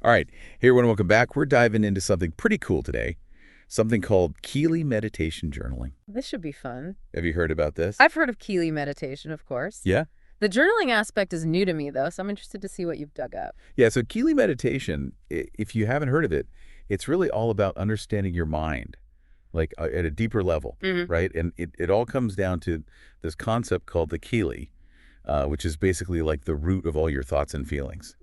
All right, here, everyone, welcome back. We're diving into something pretty cool today, something called Kelee Meditation journaling. This should be fun. Have you heard about this? I've heard of Kelee Meditation, of course. Yeah? The journaling aspect is new to me, though, so I'm interested to see what you've dug up. Yeah, so Kelee Meditation, if you haven't heard of it, it's really all about understanding your mind, like at a deeper level, right? And it all comes down to this concept called the Kelee, which is basically like the root of all your thoughts and feelings.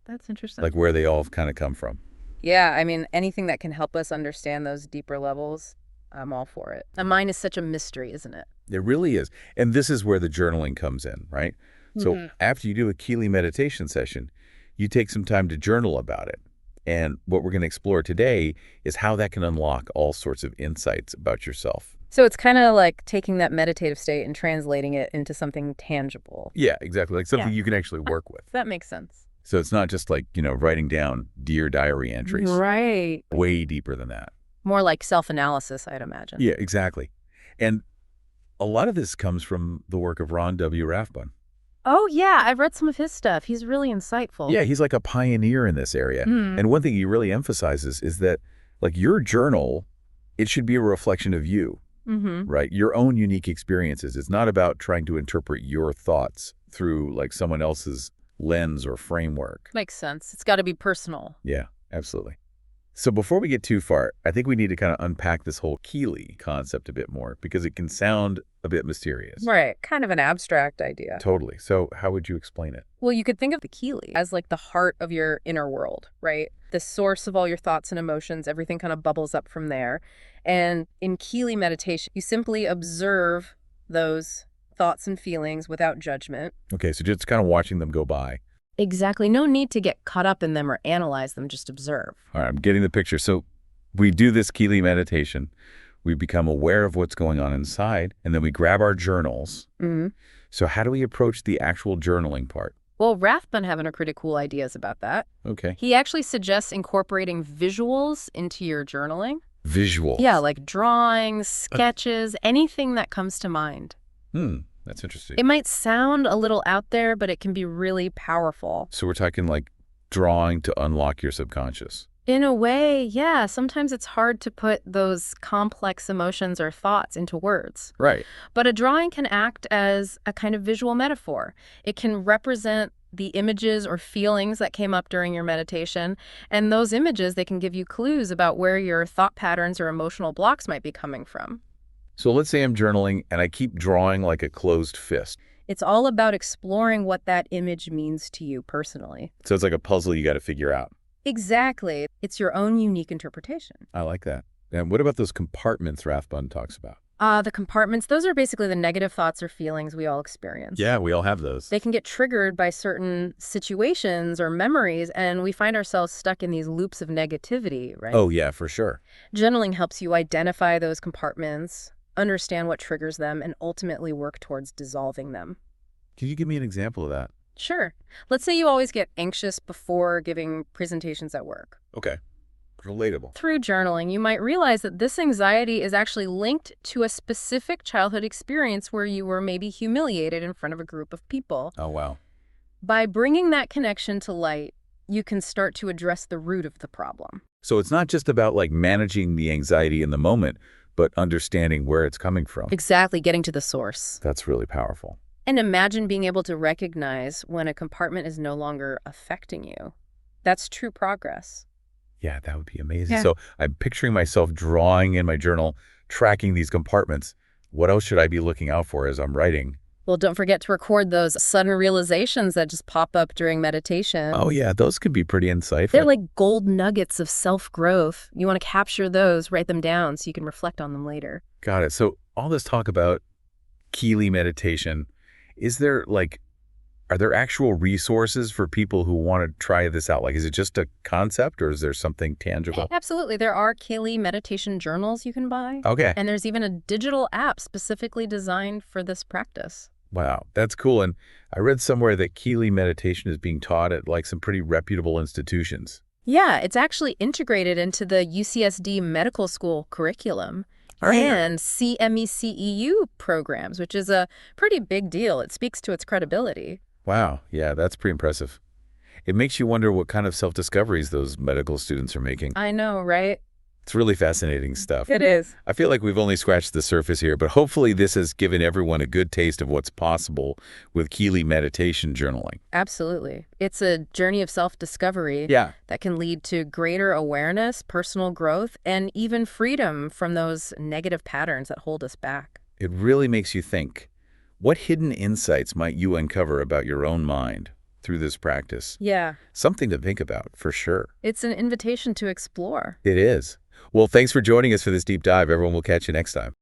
That's interesting. Like where they all kind of come from. Yeah, I mean, anything that can help us understand those deeper levels, I'm all for it. The mind is such a mystery, isn't it? It really is. And this is where the journaling comes in, right? So after you do a Kelee meditation session, you take some time to journal about it. And what we're going to explore today is how that can unlock all sorts of insights about yourself. So it's kind of like taking that meditative state and translating it into something tangible. Yeah, exactly. Like something you can actually work with. That makes sense. So it's not just like, writing down Dear Diary entries. Right. Way deeper than that. More like self-analysis, I'd imagine. Yeah, exactly. And a lot of this comes from the work of Ron W Rathbun. Oh, yeah, I've read some of his stuff. He's really insightful. Yeah, he's like a pioneer in this area. And one thing he really emphasizes is that, like, your journal, it should be a reflection of you, right? Your own unique experiences. It's not about trying to interpret your thoughts through, like, someone else's lens or framework. Makes sense. It's got to be personal. Yeah, absolutely. So before we get too far, I think we need to kind of unpack this whole Kelee concept a bit more because it can sound a bit mysterious. Right. Kind of an abstract idea. Totally. So how would you explain it? Well, you could think of the Kelee as like the heart of your inner world, right? The source of all your thoughts and emotions, everything kind of bubbles up from there. And in Kelee meditation, you simply observe those thoughts and feelings without judgment. Okay, so just kind of watching them go by. Exactly. No need to get caught up in them or analyze them, just observe. All right, I'm getting the picture. So we do this Kelee meditation. We become aware of what's going on inside, and then we grab our journals. So how do we approach the actual journaling part? Well, Rathbun having a pretty cool ideas about that. Okay. He actually suggests incorporating visuals into your journaling. Visuals? Yeah, like drawings, sketches, anything that comes to mind. That's interesting. It might sound a little out there, but it can be really powerful. So we're talking like drawing to unlock your subconscious. In a way, yeah. Sometimes it's hard to put those complex emotions or thoughts into words. Right. But a drawing can act as a kind of visual metaphor. It can represent the images or feelings that came up during your meditation. And those images, they can give you clues about where your thought patterns or emotional blocks might be coming from. So let's say I'm journaling and I keep drawing like a closed fist. It's all about exploring what that image means to you personally. So it's like a puzzle you got to figure out. Exactly. It's your own unique interpretation. I like that. And what about those compartments Rathbun talks about? The compartments, those are basically the negative thoughts or feelings we all experience. Yeah, we all have those. They can get triggered by certain situations or memories, and we find ourselves stuck in these loops of negativity, right? Oh, yeah, for sure. Journaling helps you identify those compartments, understand what triggers them, and ultimately work towards dissolving them. Can you give me an example of that? Sure. Let's say you always get anxious before giving presentations at work. Okay. Relatable. Through journaling, you might realize that this anxiety is actually linked to a specific childhood experience where you were maybe humiliated in front of a group of people. Oh, wow. By bringing that connection to light, you can start to address the root of the problem. So it's not just about like managing the anxiety in the moment, but understanding where it's coming from. Exactly, getting to the source. That's really powerful. And imagine being able to recognize when a compartment is no longer affecting you. That's true progress. Yeah, that would be amazing. Yeah. So I'm picturing myself drawing in my journal, tracking these compartments. What else should I be looking out for as I'm writing? Well, don't forget to record those sudden realizations that just pop up during meditation. Oh, yeah, those could be pretty insightful. They're like gold nuggets of self-growth. You want to capture those, write them down so you can reflect on them later. Got it. So all this talk about Kelee meditation, are there actual resources for people who want to try this out? Like, is it just a concept or is there something tangible? Absolutely. There are Kelee meditation journals you can buy. Okay. And there's even a digital app specifically designed for this practice. Wow, that's cool. And I read somewhere that Kelee meditation is being taught at like some pretty reputable institutions. Yeah, it's actually integrated into the UCSD medical school curriculum and CMECEU programs, which is a pretty big deal. It speaks to its credibility. Wow, yeah, that's pretty impressive. It makes you wonder what kind of self-discoveries those medical students are making. I know, right? It's really fascinating stuff. It is. I feel like we've only scratched the surface here, but hopefully this has given everyone a good taste of what's possible with Kelee meditation journaling. Absolutely. It's a journey of self-discovery that can lead to greater awareness, personal growth, and even freedom from those negative patterns that hold us back. It really makes you think, what hidden insights might you uncover about your own mind through this practice? Yeah. Something to think about, for sure. It's an invitation to explore. It is. Well, thanks for joining us for this deep dive. Everyone will catch you next time.